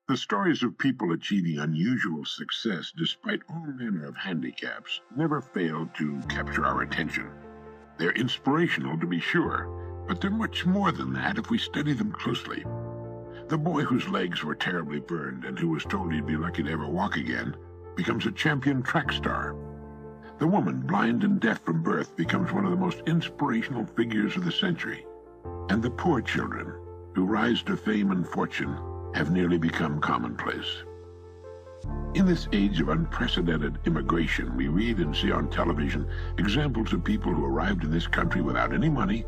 The stories of people achieving unusual success despite all manner of handicaps never fail to capture our attention. They're inspirational, to be sure, but they're much more than that if we study them closely. The boy whose legs were terribly burned and who was told he'd be lucky to ever walk again becomes a champion track star. The woman, blind and deaf from birth, becomes one of the most inspirational figures of the century. And the poor children, who rise to fame and fortune, have nearly become commonplace. In this age of unprecedented immigration, we read and see on television examples of people who arrived in this country without any money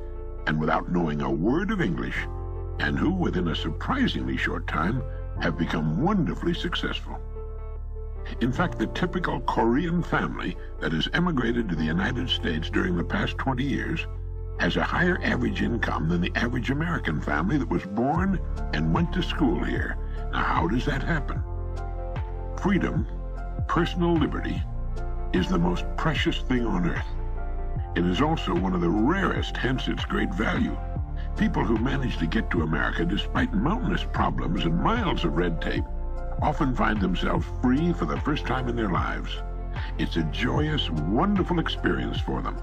and without knowing a word of English, and who, within a surprisingly short time, have become wonderfully successful. In fact, the typical Korean family that has emigrated to the United States during the past 20 years has a higher average income than the average American family that was born and went to school here. Now, how does that happen? Freedom, personal liberty, is the most precious thing on earth. It is also one of the rarest, hence its great value. People who manage to get to America despite mountainous problems and miles of red tape often find themselves free for the first time in their lives. It's a joyous, wonderful experience for them.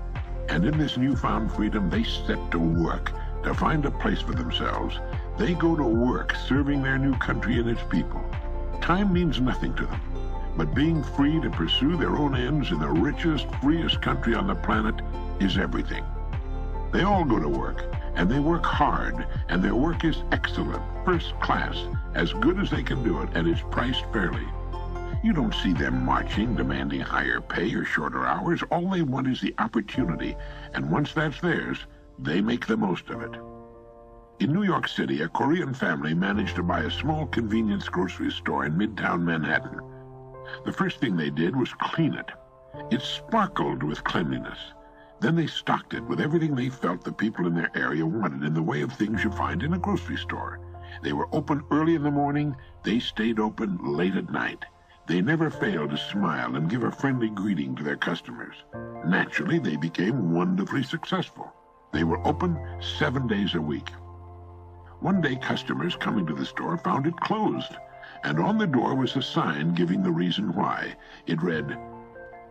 And in this newfound freedom, they set to work to find a place for themselves. They go to work serving their new country and its people. Time means nothing to them, but being free to pursue their own ends in the richest, freest country on the planet is everything. They all go to work, and they work hard, and their work is excellent, first class, as good as they can do it, and is priced fairly. You don't see them marching, demanding higher pay or shorter hours. All they want is the opportunity, and once that's theirs, they make the most of it. In New York City, a Korean family managed to buy a small convenience grocery store in Midtown Manhattan. The first thing they did was clean it. It sparkled with cleanliness. Then they stocked it with everything they felt the people in their area wanted in the way of things you find in a grocery store. They were open early in the morning. They stayed open late at night. They never failed to smile and give a friendly greeting to their customers. Naturally, they became wonderfully successful. They were open 7 days a week. One day, customers coming to the store found it closed, and on the door was a sign giving the reason why. It read,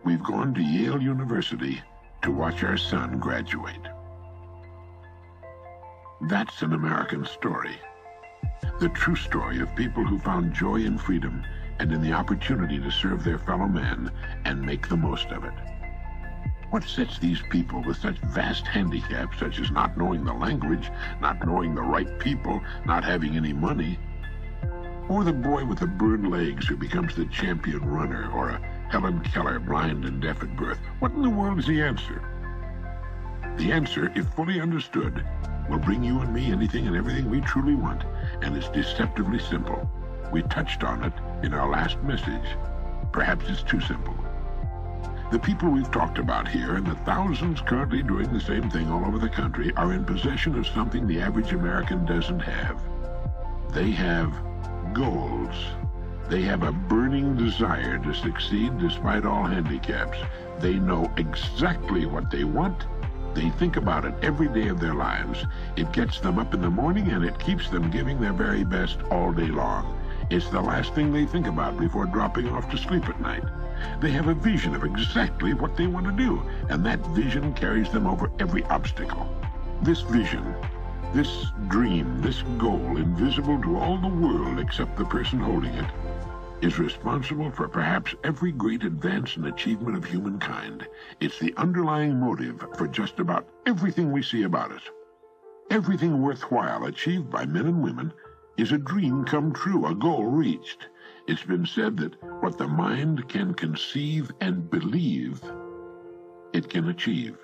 "We've gone to Yale University to watch our son graduate." That's an American story. The true story of people who found joy in freedom and in the opportunity to serve their fellow man and make the most of it. What sets these people with such vast handicaps, such as not knowing the language, not knowing the right people, not having any money? Or the boy with the burned legs who becomes the champion runner, or a Helen Keller, blind and deaf at birth? What in the world is the answer? The answer, if fully understood, will bring you and me anything and everything we truly want, and it's deceptively simple. We touched on it in our last message. Perhaps it's too simple. The people we've talked about here, and the thousands currently doing the same thing all over the country, are in possession of something the average American doesn't have. They have goals. They have a burning desire to succeed despite all handicaps. They know exactly what they want. They think about it every day of their lives. It gets them up in the morning, and it keeps them giving their very best all day long. It's the last thing they think about before dropping off to sleep at night. They have a vision of exactly what they want to do, and that vision carries them over every obstacle. This vision, this dream, this goal, invisible to all the world except the person holding it, is responsible for perhaps every great advance and achievement of humankind. It's the underlying motive for just about everything we see about us. Everything worthwhile achieved by men and women is a dream come true, a goal reached. It's been said that what the mind can conceive and believe, it can achieve.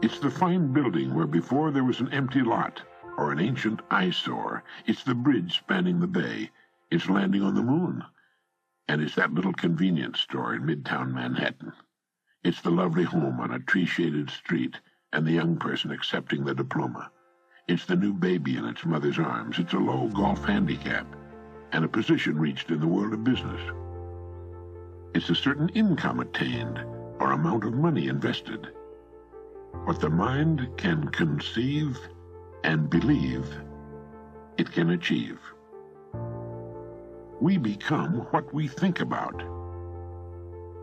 It's the fine building where before there was an empty lot or an ancient eyesore. It's the bridge spanning the bay. It's landing on the moon. And it's that little convenience store in Midtown Manhattan. It's the lovely home on a tree-shaded street and the young person accepting the diploma. It's the new baby in its mother's arms. It's a low golf handicap and a position reached in the world of business. It's a certain income attained or amount of money invested. What the mind can conceive and believe, it can achieve. We become what we think about.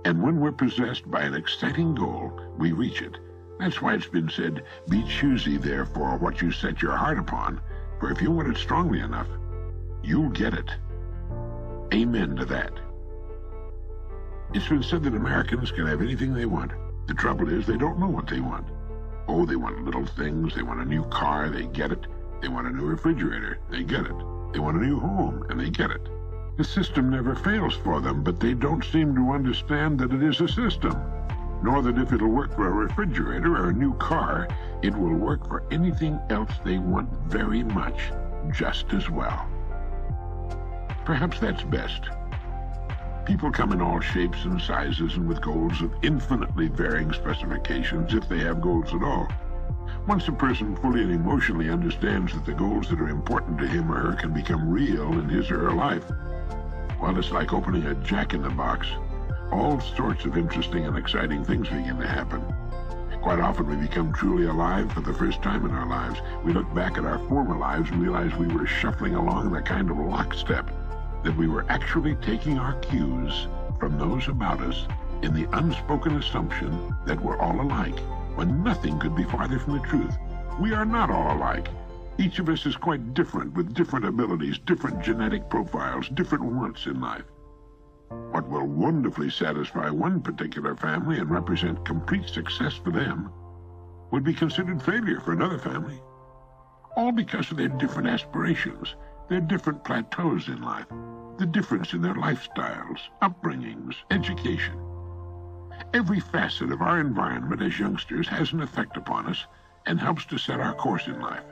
And when we're possessed by an exciting goal, we reach it. That's why it's been said, be choosy, therefore, what you set your heart upon, for if you want it strongly enough, you'll get it. Amen to that. It's been said that Americans can have anything they want. The trouble is they don't know what they want. Oh, they want little things. They want a new car, they get it. They want a new refrigerator, they get it. They want a new home, and they get it. The system never fails for them, but they don't seem to understand that it is a system, nor that if it'll work for a refrigerator or a new car, it will work for anything else they want very much, just as well. Perhaps that's best. People come in all shapes and sizes and with goals of infinitely varying specifications, if they have goals at all. Once a person fully and emotionally understands that the goals that are important to him or her can become real in his or her life, well, it's like opening a jack-in-the-box. All sorts of interesting and exciting things begin to happen. Quite often we become truly alive for the first time in our lives. We look back at our former lives and realize we were shuffling along in a kind of lockstep, that we were actually taking our cues from those about us in the unspoken assumption that we're all alike, when nothing could be farther from the truth. We are not all alike. Each of us is quite different, with different abilities, different genetic profiles, different wants in life. What will wonderfully satisfy one particular family and represent complete success for them would be considered failure for another family. All because of their different aspirations, their different plateaus in life, the difference in their lifestyles, upbringings, education. Every facet of our environment as youngsters has an effect upon us and helps to set our course in life.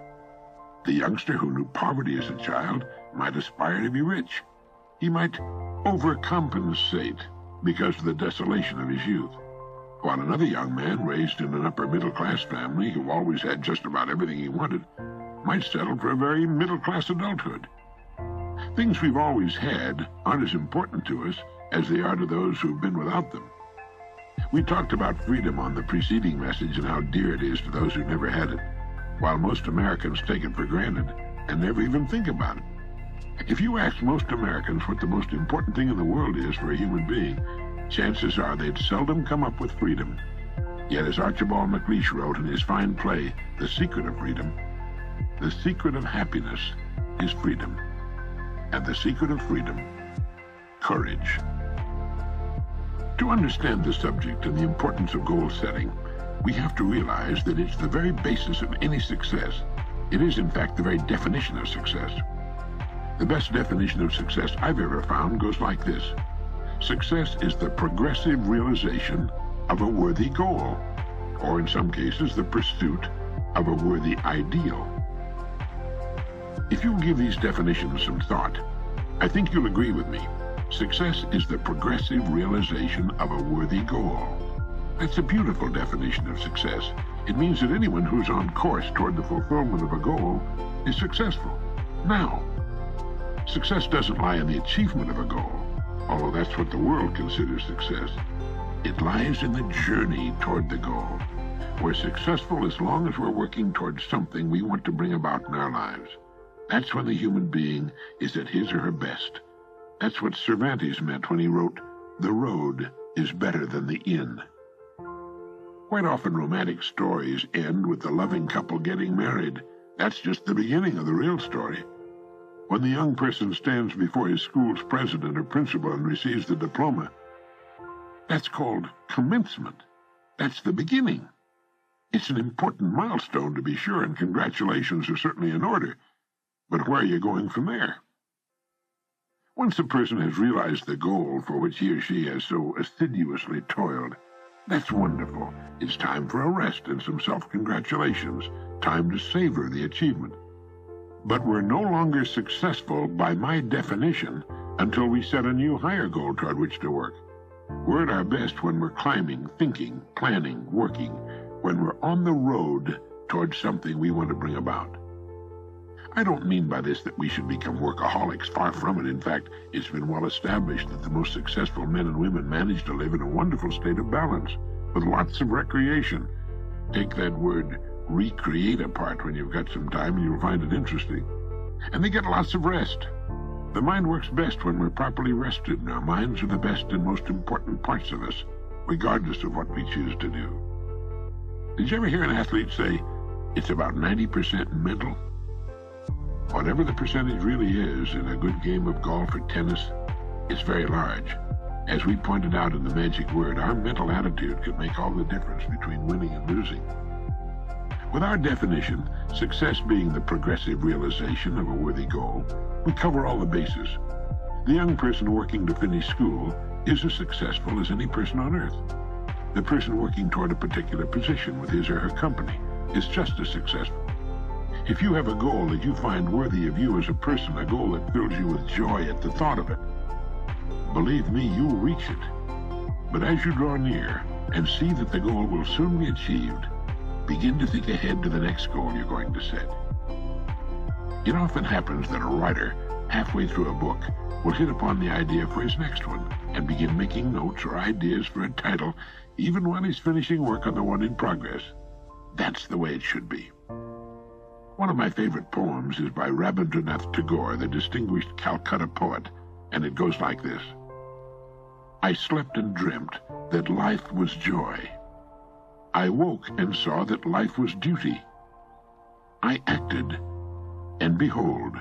The youngster who knew poverty as a child might aspire to be rich. He might overcompensate because of the desolation of his youth, while another young man raised in an upper-middle-class family who always had just about everything he wanted might settle for a very middle-class adulthood. Things we've always had aren't as important to us as they are to those who've been without them. We talked about freedom on the preceding message and how dear it is to those who never had it, while most Americans take it for granted and never even think about it. If you ask most Americans what the most important thing in the world is for a human being, chances are they'd seldom come up with freedom. Yet as Archibald MacLeish wrote in his fine play, The Secret of Freedom, the secret of happiness is freedom, and the secret of freedom, courage. To understand the subject and the importance of goal setting, we have to realize that it's the very basis of any success. It is, in fact, the very definition of success. The best definition of success I've ever found goes like this. Success is the progressive realization of a worthy goal, or in some cases, the pursuit of a worthy ideal. If you'll give these definitions some thought, I think you'll agree with me. Success is the progressive realization of a worthy goal. That's a beautiful definition of success. It means that anyone who's on course toward the fulfillment of a goal is successful. Now, success doesn't lie in the achievement of a goal, although that's what the world considers success. It lies in the journey toward the goal. We're successful as long as we're working towards something we want to bring about in our lives. That's when the human being is at his or her best. That's what Cervantes meant when he wrote, "The road is better than the inn." Quite often romantic stories end with the loving couple getting married. That's just the beginning of the real story. When the young person stands before his school's president or principal and receives the diploma, that's called commencement. That's the beginning. It's an important milestone, to be sure, and congratulations are certainly in order. But where are you going from there? Once a person has realized the goal for which he or she has so assiduously toiled, that's wonderful. It's time for a rest and some self-congratulations, time to savor the achievement. But we're no longer successful by my definition until we set a new higher goal toward which to work. We're at our best when we're climbing, thinking, planning, working, when we're on the road towards something we want to bring about. I don't mean by this that we should become workaholics. Far from it. In fact, it's been well established that the most successful men and women manage to live in a wonderful state of balance, with lots of recreation. Take that word recreate apart when you've got some time and you'll find it interesting. And they get lots of rest. The mind works best when we're properly rested, and our minds are the best and most important parts of us, regardless of what we choose to do. Did you ever hear an athlete say, it's about 90% mental? Whatever the percentage really is in a good game of golf or tennis, it's very large. As we pointed out in the magic word, our mental attitude can make all the difference between winning and losing. With our definition, success being the progressive realization of a worthy goal, we cover all the bases. The young person working to finish school is as successful as any person on earth. The person working toward a particular position with his or her company is just as successful. If you have a goal that you find worthy of you as a person, a goal that fills you with joy at the thought of it, believe me, you'll reach it. But as you draw near and see that the goal will soon be achieved, begin to think ahead to the next goal you're going to set. It often happens that a writer, halfway through a book, will hit upon the idea for his next one and begin making notes or ideas for a title even while he's finishing work on the one in progress. That's the way it should be. One of my favorite poems is by Rabindranath Tagore, the distinguished Calcutta poet, and it goes like this. I slept and dreamt that life was joy. I woke and saw that life was duty. I acted, and behold,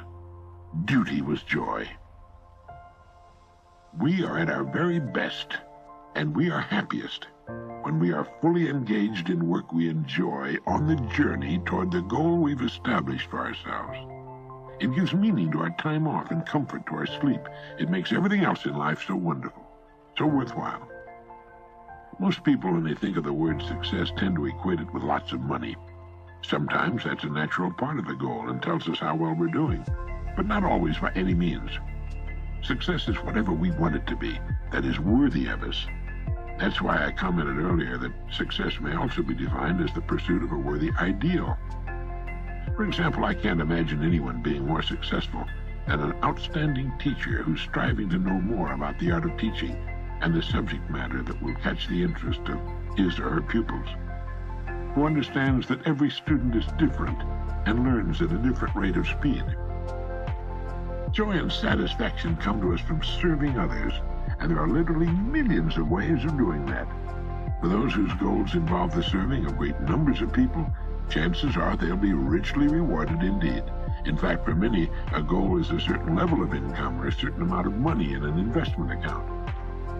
duty was joy. We are at our very best, and we are happiest when we are fully engaged in work we enjoy on the journey toward the goal we've established for ourselves. It gives meaning to our time off and comfort to our sleep. It makes everything else in life so wonderful, so worthwhile. Most people, when they think of the word success, tend to equate it with lots of money. Sometimes that's a natural part of the goal and tells us how well we're doing, but not always by any means. Success is whatever we want it to be, that is worthy of us. That's why I commented earlier that success may also be defined as the pursuit of a worthy ideal. For example, I can't imagine anyone being more successful than an outstanding teacher who's striving to know more about the art of teaching and the subject matter that will catch the interest of his or her pupils, who understands that every student is different and learns at a different rate of speed. Joy and satisfaction come to us from serving others, and there are literally millions of ways of doing that. For those whose goals involve the serving of great numbers of people, chances are they'll be richly rewarded indeed. In fact, for many, a goal is a certain level of income or a certain amount of money in an investment account.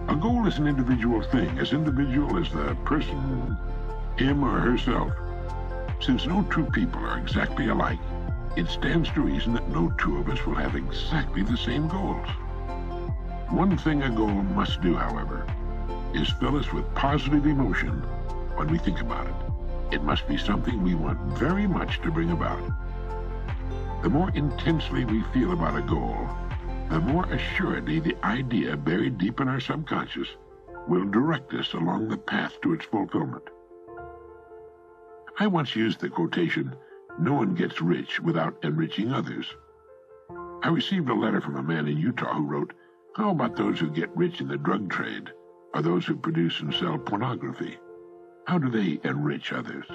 A goal is an individual thing, as individual as the person, him or herself. Since no two people are exactly alike, it stands to reason that no two of us will have exactly the same goals. One thing a goal must do, however, is fill us with positive emotion when we think about it. It must be something we want very much to bring about. The more intensely we feel about a goal, the more assuredly the idea buried deep in our subconscious will direct us along the path to its fulfillment. I once used the quotation, "No one gets rich without enriching others." I received a letter from a man in Utah who wrote, "How about those who get rich in the drug trade, or those who produce and sell pornography? How do they enrich others?"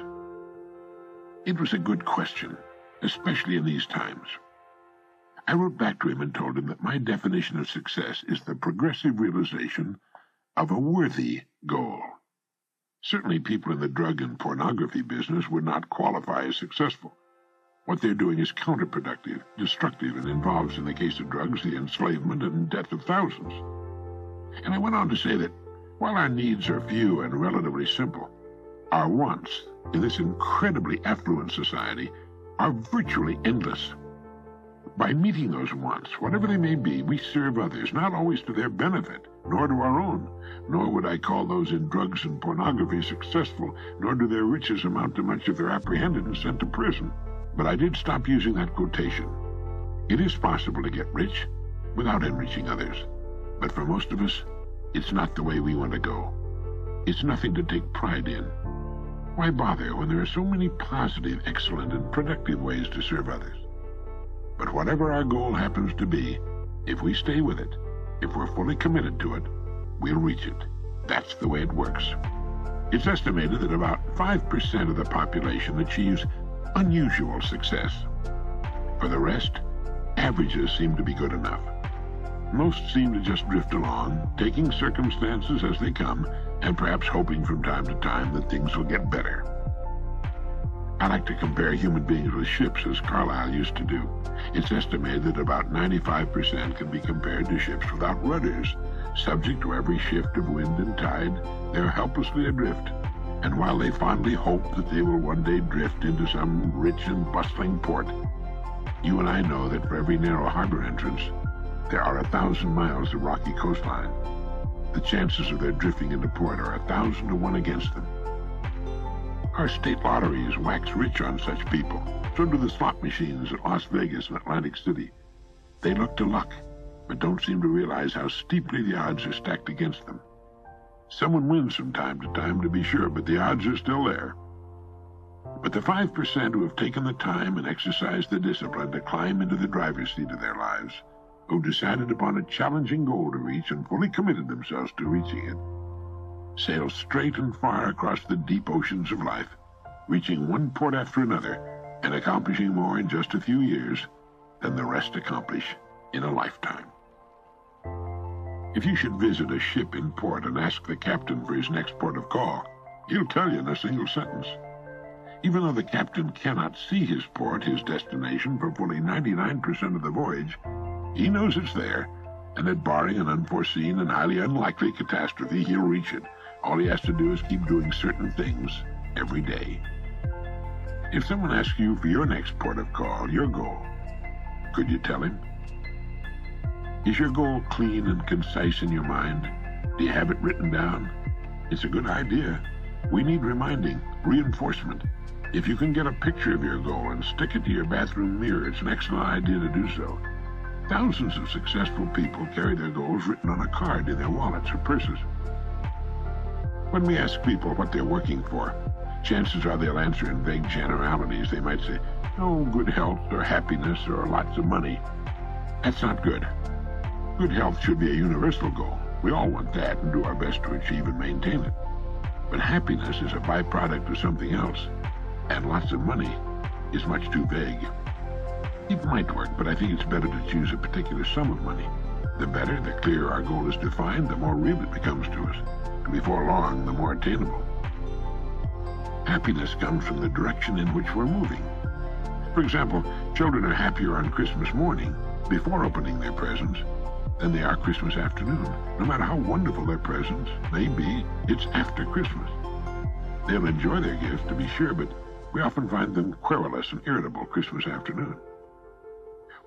It was a good question, especially in these times. I wrote back to him and told him that my definition of success is the progressive realization of a worthy goal. Certainly people in the drug and pornography business would not qualify as successful. What they're doing is counterproductive, destructive, and involves, in the case of drugs, the enslavement and death of thousands. And I went on to say that while our needs are few and relatively simple, our wants in this incredibly affluent society are virtually endless. By meeting those wants, whatever they may be, we serve others, not always to their benefit, nor to our own. Nor would I call those in drugs and pornography successful, nor do their riches amount to much if they're apprehended and sent to prison. But I did stop using that quotation. It is possible to get rich without enriching others. But for most of us, it's not the way we want to go. It's nothing to take pride in. Why bother when there are so many positive, excellent, and productive ways to serve others? But whatever our goal happens to be, if we stay with it, if we're fully committed to it, we'll reach it. That's the way it works. It's estimated that about 5% of the population achieves unusual success. For the rest, averages seem to be good enough. Most seem to just drift along, taking circumstances as they come, and perhaps hoping from time to time that things will get better. I like to compare human beings with ships, as Carlyle used to do. It's estimated that about 95% can be compared to ships without rudders. Subject to every shift of wind and tide, they are helplessly adrift. And while they fondly hope that they will one day drift into some rich and bustling port, you and I know that for every narrow harbor entrance, there are 1,000 miles of rocky coastline. The chances of their drifting into port are 1,000 to 1 against them. Our state lotteries wax rich on such people. So do the slot machines at Las Vegas and Atlantic City. They look to luck, but don't seem to realize how steeply the odds are stacked against them. Someone wins from time to time, to be sure, but the odds are still there. But the 5% who have taken the time and exercised the discipline to climb into the driver's seat of their lives, who've decided upon a challenging goal to reach and fully committed themselves to reaching it, sail straight and far across the deep oceans of life, reaching one port after another and accomplishing more in just a few years than the rest accomplish in a lifetime. If you should visit a ship in port and ask the captain for his next port of call, he'll tell you in a single sentence. Even though the captain cannot see his port, his destination, for fully 99% of the voyage, he knows it's there, and that barring an unforeseen and highly unlikely catastrophe, he'll reach it. All he has to do is keep doing certain things every day. If someone asks you for your next port of call, your goal, could you tell him? Is your goal clean and concise in your mind? Do you have it written down? It's a good idea. We need reminding, reinforcement. If you can get a picture of your goal and stick it to your bathroom mirror, it's an excellent idea to do so. Thousands of successful people carry their goals written on a card in their wallets or purses. When we ask people what they're working for, chances are they'll answer in vague generalities. They might say, oh, good health or happiness or lots of money. That's not good. Good health should be a universal goal. We all want that and do our best to achieve and maintain it. But happiness is a byproduct of something else, and lots of money is much too vague. It might work, but I think it's better to choose a particular sum of money. The better, the clearer our goal is defined, the more real it becomes to us. And before long, the more attainable. Happiness comes from the direction in which we're moving. For example, children are happier on Christmas morning, before opening their presents, than they are Christmas afternoon. No matter how wonderful their presents may be, it's after Christmas. They'll enjoy their gifts, to be sure, but we often find them querulous and irritable Christmas afternoon.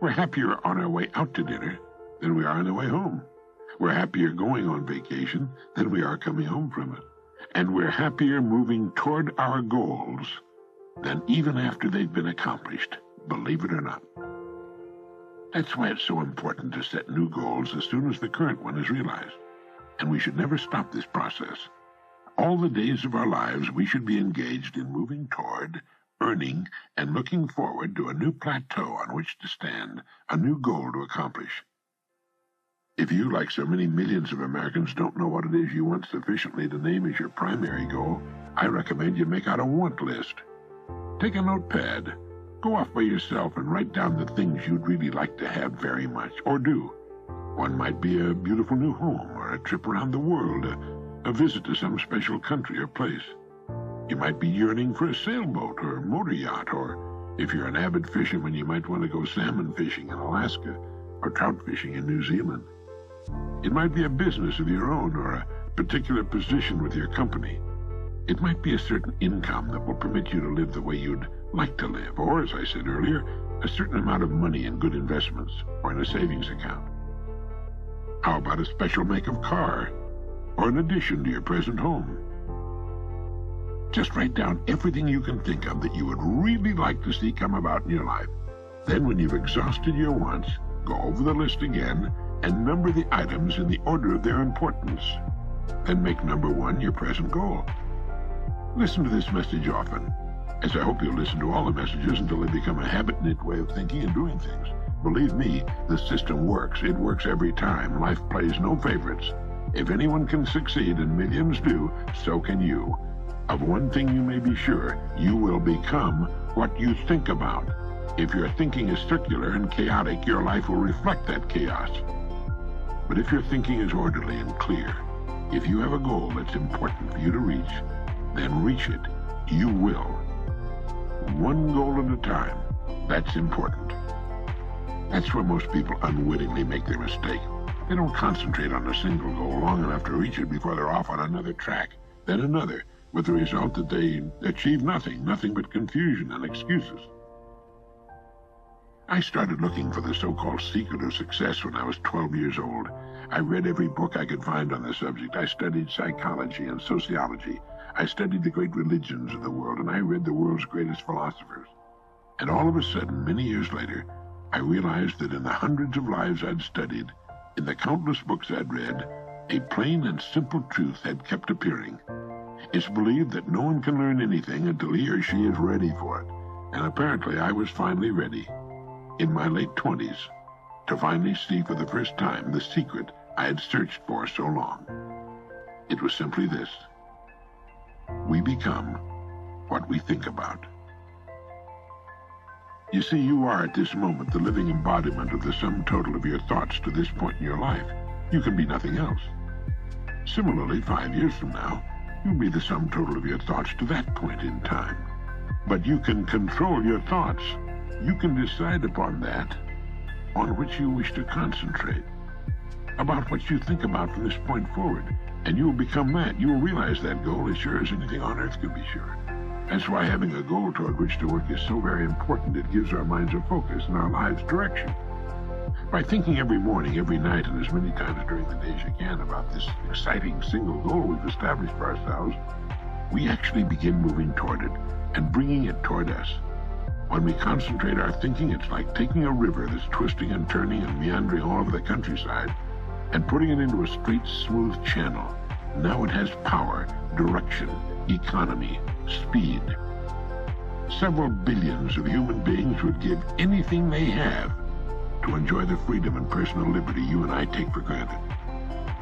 We're happier on our way out to dinner than we are on the way home. We're happier going on vacation than we are coming home from it. And we're happier moving toward our goals than even after they've been accomplished, believe it or not. That's why it's so important to set new goals as soon as the current one is realized. And we should never stop this process. All the days of our lives, we should be engaged in moving toward, earning, and looking forward to a new plateau on which to stand, a new goal to accomplish. If you, like so many millions of Americans, don't know what it is you want sufficiently to name as your primary goal, I recommend you make out a want list. Take a notepad. Go off by yourself and write down the things you'd really like to have very much, or do. One might be a beautiful new home, or a trip around the world, a visit to some special country or place. You might be yearning for a sailboat or motor yacht, or if you're an avid fisherman, you might want to go salmon fishing in Alaska or trout fishing in New Zealand. It might be a business of your own or a particular position with your company. It might be a certain income that will permit you to live the way you'd like to live, or, as I said earlier, a certain amount of money in good investments or in a savings account. How about a special make of car or an addition to your present home? Just write down everything you can think of that you would really like to see come about in your life. Then when you've exhausted your wants, go over the list again and number the items in the order of their importance. Then make number one your present goal. Listen to this message often, as I hope you'll listen to all the messages until they become a habit-knit way of thinking and doing things. Believe me, the system works. It works every time. Life plays no favorites. If anyone can succeed, and millions do, so can you. Of one thing you may be sure, you will become what you think about. If your thinking is circular and chaotic, your life will reflect that chaos. But if your thinking is orderly and clear, if you have a goal that's important for you to reach, then reach it. You will. One goal at a time. That's important. That's where most people unwittingly make their mistake. They don't concentrate on a single goal long enough to reach it before they're off on another track, then another, with the result that they achieve nothing but confusion and excuses. I started looking for the so-called secret of success when I was 12 years old. I read every book I could find on the subject. I studied psychology and sociology. I studied the great religions of the world, and I read the world's greatest philosophers. And all of a sudden, many years later, I realized that in the hundreds of lives I'd studied, in the countless books I'd read, a plain and simple truth had kept appearing. It's believed that no one can learn anything until he or she is ready for it. And apparently I was finally ready, in my late 20s, to finally see for the first time the secret I had searched for so long. It was simply this: we become what we think about. You see, you are at this moment the living embodiment of the sum total of your thoughts to this point in your life. You can be nothing else. Similarly, 5 years from now, you'll be the sum total of your thoughts to that point in time. But you can control your thoughts. You can decide upon that on which you wish to concentrate, about what you think about from this point forward. And you will become that. You will realize that goal as sure as anything on earth can be sure. That's why having a goal toward which to work is so very important. It gives our minds a focus and our lives direction. By thinking every morning, every night, and as many times during the day as you can about this exciting single goal we've established for ourselves, we actually begin moving toward it and bringing it toward us. When we concentrate our thinking, it's like taking a river that's twisting and turning and meandering all over the countryside and putting it into a straight, smooth channel. Now it has power, direction, economy, speed. Several billions of human beings would give anything they have to enjoy the freedom and personal liberty you and I take for granted,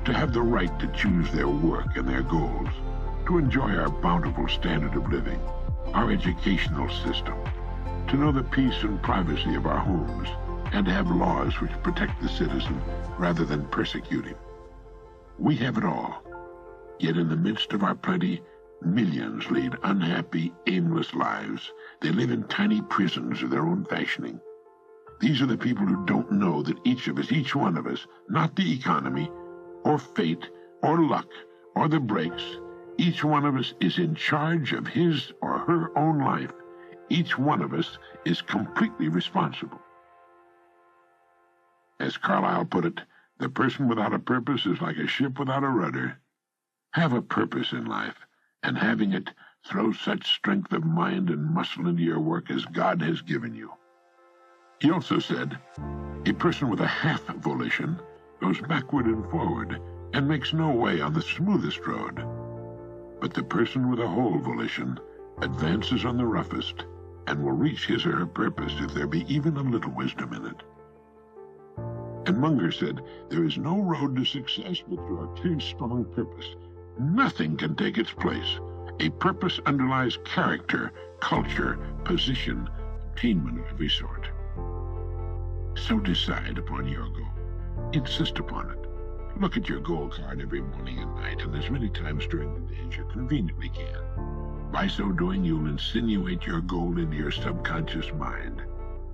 to have the right to choose their work and their goals, to enjoy our bountiful standard of living, our educational system, to know the peace and privacy of our homes, and to have laws which protect the citizen rather than persecute him. We have it all, yet in the midst of our plenty, millions lead unhappy, aimless lives. They live in tiny prisons of their own fashioning. These are the people who don't know that each of us, each one of us, not the economy, or fate, or luck, or the breaks, each one of us is in charge of his or her own life. Each one of us is completely responsible. As Carlyle put it, the person without a purpose is like a ship without a rudder. Have a purpose in life, and having it, throw such strength of mind and muscle into your work as God has given you. He also said, a person with a half volition goes backward and forward and makes no way on the smoothest road. But the person with a whole volition advances on the roughest and will reach his or her purpose if there be even a little wisdom in it. And Munger said, there is no road to success but through a clear, strong purpose. Nothing can take its place. A purpose underlies character, culture, position, attainment of every sort. So decide upon your goal. Insist upon it. Look at your goal card every morning and night, and as many times during the day as you conveniently can. By so doing, you'll insinuate your goal into your subconscious mind.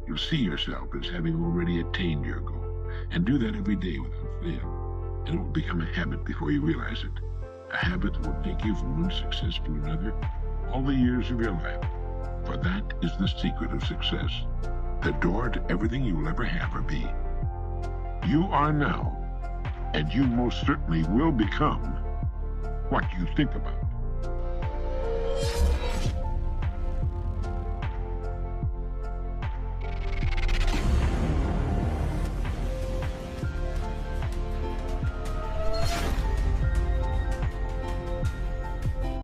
You'll see yourself as having already attained your goal, and do that every day without fail. And it will become a habit before you realize it. A habit that will take you from one success to another all the years of your life. For that is the secret of success, the door to everything you will ever have or be. You are now, and you most certainly will become, what you think about.